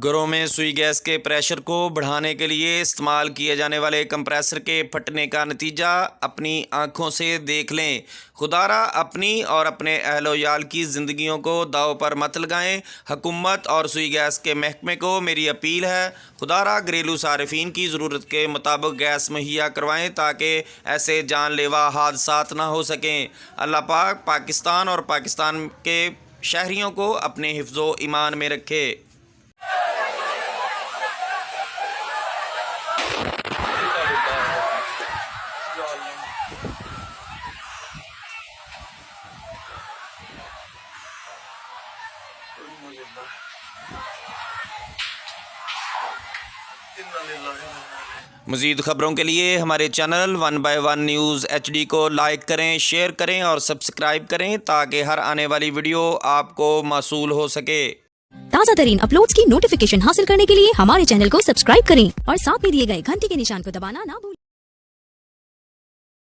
घरों में सुई गैस के प्रेशर को बढ़ाने के लिए इस्तेमाल किए जाने वाले कंप्रेसर के फटने का नतीजा अपनी आंखों से देख लें। खुदारा अपनी और अपने अहलो-याल की ज़िंदगियों को दांव पर मत लगाएं। हुकूमत और सुई गैस के महकमे को मेरी अपील है, खुदारा घरेलू सारिफीन की ज़रूरत के मुताबिक गैस मुहैया करवाएं ताकि ऐसे जानलेवा हादसात ना हो सकें। अल्लाह पाक पाकिस्तान और पाकिस्तान के शहरियों को अपने हिफ्ज़ो ईमान में रखे। मज़ीद ख़बरों के लिए हमारे चैनल 1 by 1 न्यूज़ HD को लाइक करें, शेयर करें और सब्सक्राइब करें ताकि हर आने वाली वीडियो आपको मौसूल हो सके। ताज़ा तरीन अपलोड्स की नोटिफिकेशन हासिल करने के लिए हमारे चैनल को सब्सक्राइब करें और साथ में दिए गए घंटी के निशान को दबाना ना भूलें।